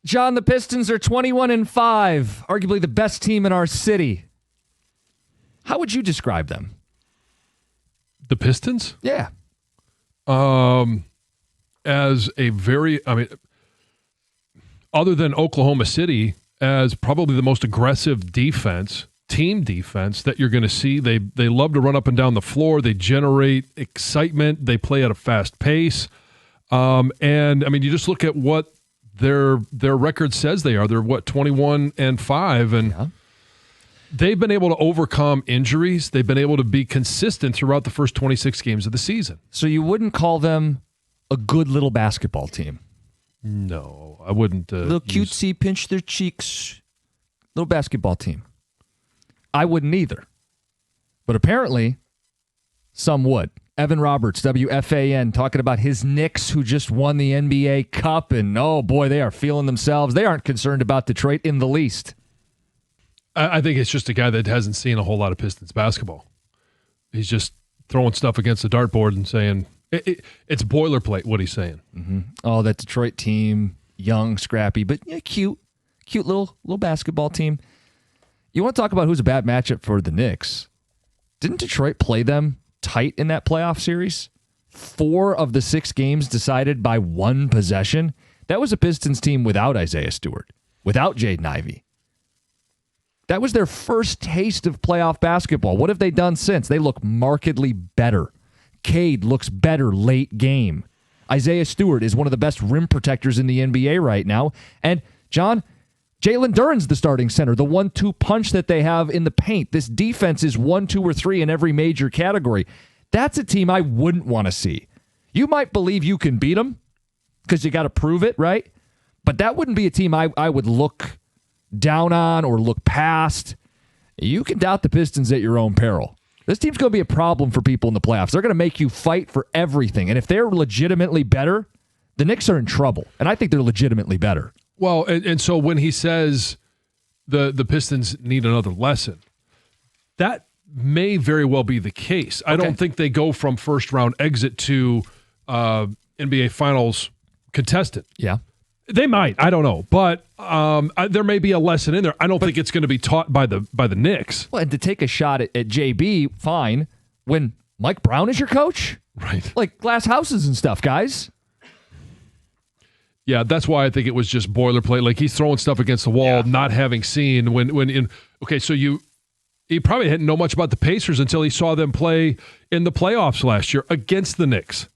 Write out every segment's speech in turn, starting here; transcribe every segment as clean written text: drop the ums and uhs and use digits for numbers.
John, the Pistons are 21-5, arguably the best team in our city. How would you describe them? The Pistons? Yeah. As a very, other than Oklahoma City, as probably the most aggressive team defense that you're going to see. They love to run up and down the floor. They generate excitement. They play at a fast pace. You just look at what their record says they are. They're 21-5, and they've been able to overcome injuries. They've been able to be consistent throughout the first 26 games of the season. So you wouldn't call them a good little basketball team? No, I wouldn't. Little cutesy, pinch their cheeks, little basketball team. I wouldn't either. But apparently, some would. Evan Roberts, WFAN, talking about his Knicks who just won the NBA Cup, and oh boy, they are feeling themselves. They aren't concerned about Detroit in the least. I think it's just a guy that hasn't seen a whole lot of Pistons basketball. He's just throwing stuff against the dartboard and saying, it's boilerplate what he's saying. Mm-hmm. Oh, that Detroit team, young, scrappy, but cute little basketball team. You want to talk about who's a bad matchup for the Knicks? Didn't Detroit play them tight in that playoff series? 4 of the 6 games decided by 1 possession. That was a Pistons team without Isaiah Stewart, without Jaden Ivey. That was their first taste of playoff basketball. What have they done since? They look markedly better. Cade looks better late game. Isaiah Stewart is one of the best rim protectors in the NBA right now. And, John, Jalen Duren's the starting center, the 1-2 punch that they have in the paint. This defense is 1, 2, or 3 in every major category. That's a team I wouldn't want to see. You might believe you can beat them because you got to prove it, right? But that wouldn't be a team I would look down on or look past. You can doubt the Pistons at your own peril. This team's going to be a problem for people in the playoffs. They're going to make you fight for everything. And if they're legitimately better, the Knicks are in trouble. And I think they're legitimately better. Well, and so when he says the Pistons need another lesson, that may very well be the case. I don't think they go from first-round exit to NBA Finals contestant. Yeah. They might. I don't know. But there may be a lesson in there. I don't think it's going to be taught by the Knicks. Well, and to take a shot at JB, fine. When Mike Brown is your coach? Right. Like glass houses and stuff, guys. Yeah, that's why I think it was just boilerplate. Like he's throwing stuff against the wall, not having seen when in. Okay, so he probably didn't know much about the Pacers until he saw them play in the playoffs last year against the Knicks.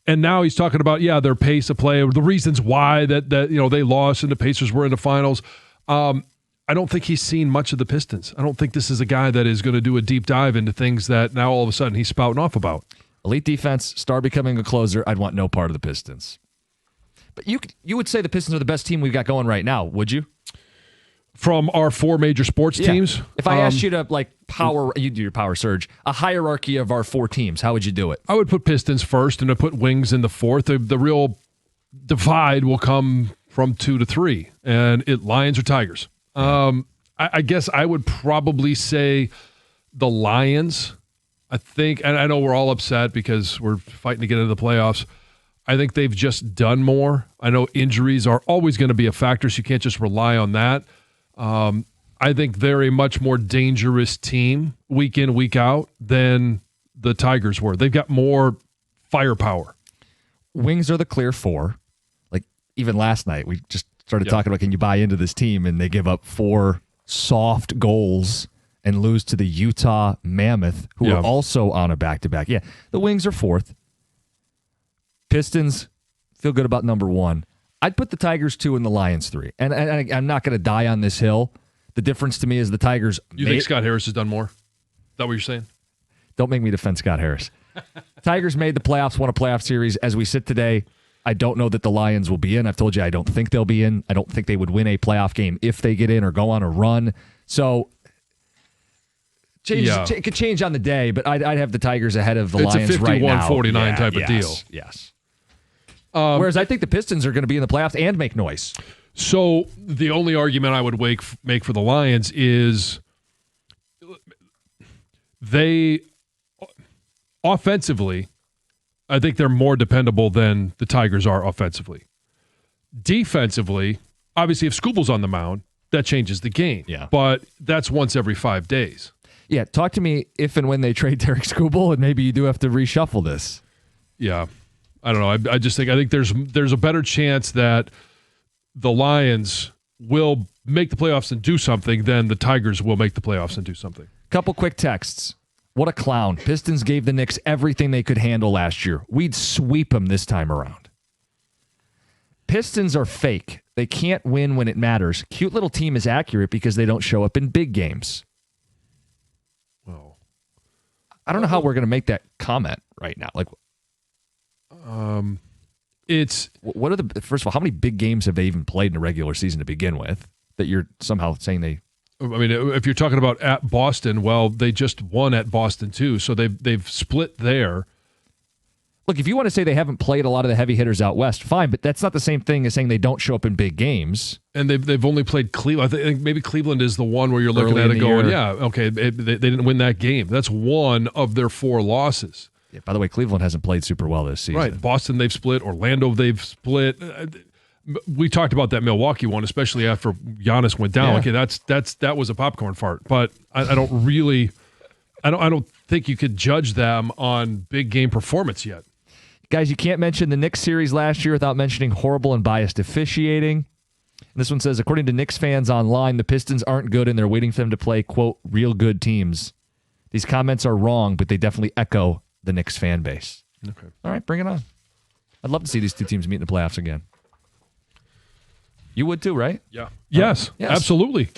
And now he's talking about, their pace of play, the reasons why that they lost and the Pacers were in the finals. I don't think he's seen much of the Pistons. I don't think this is a guy that is going to do a deep dive into things that now all of a sudden he's spouting off about. Elite defense, star becoming a closer. I'd want no part of the Pistons. But you would say the Pistons are the best team we've got going right now, would you? From our 4 major sports teams? If I asked you to you do your power surge, a hierarchy of our 4 teams, how would you do it? I would put Pistons first and I'd put Wings in the 4th. The real divide will come from 2 to 3, and Lions or Tigers. I guess I would probably say the Lions. I think, and I know we're all upset because we're fighting to get into the playoffs. I think they've just done more. I know injuries are always going to be a factor, so you can't just rely on that. I think they're a much more dangerous team week in, week out than the Tigers were. They've got more firepower. Wings are the clear 4. Like even last night, we just started talking about, can you buy into this team? And they give up 4 soft goals and lose to the Utah Mammoth, who are also on a back-to-back. Yeah, the Wings are 4th. Pistons feel good about number 1. I'd put the Tigers 2 and the Lions 3. And I'm not going to die on this hill. The difference to me is the Tigers... You think Scott Harris has done more? Is that what you're saying? Don't make me defend Scott Harris. Tigers made the playoffs, won a playoff series. As we sit today, I don't know that the Lions will be in. I've told you I don't think they'll be in. I don't think they would win a playoff game if they get in or go on a run. So... It could change on the day, but I'd have the Tigers ahead of the Lions right now. It's a 51-49 type of deal. Yes. Whereas I think the Pistons are going to be in the playoffs and make noise. So the only argument I would make for the Lions is they offensively, I think they're more dependable than the Tigers are offensively. Defensively, Obviously, if Scooble's on the mound, that changes the game. Yeah. But that's once every 5 days. Yeah, talk to me if and when they trade Derek Skubal, and maybe you do have to reshuffle this. Yeah. I don't know. I think there's a better chance that the Lions will make the playoffs and do something than the Tigers will make the playoffs and do something. Couple quick texts. What a clown. Pistons gave the Knicks everything they could handle last year. We'd sweep them this time around. Pistons are fake. They can't win when it matters. Cute little team is accurate because they don't show up in big games. Well, I don't know how we're going to make that comment right now. Like, it's what are the first of all? How many big games have they even played in a regular season to begin with? That you're somehow saying they. I mean, if you're talking about at Boston, well, they just won at Boston too, so they've split there. Look, if you want to say they haven't played a lot of the heavy hitters out west, fine, but that's not the same thing as saying they don't show up in big games. And they've only played Cleveland. I think maybe Cleveland is the one where you're looking at it going, yeah, okay, they didn't win that game. That's one of their 4 losses. Yeah, by the way, Cleveland hasn't played super well this season. Right, Boston they've split, Orlando they've split. We talked about that Milwaukee one, especially after Giannis went down. Yeah. Okay, that was a popcorn fart. But I don't think you could judge them on big game performance yet. Guys, you can't mention the Knicks series last year without mentioning horrible and biased officiating. And this one says, according to Knicks fans online, the Pistons aren't good and they're waiting for them to play, quote, real good teams. These comments are wrong, but they definitely echo the Knicks fan base. Okay. All right, bring it on. I'd love to see these two teams meet in the playoffs again. You would too, right? Yeah. Yes, yes. absolutely.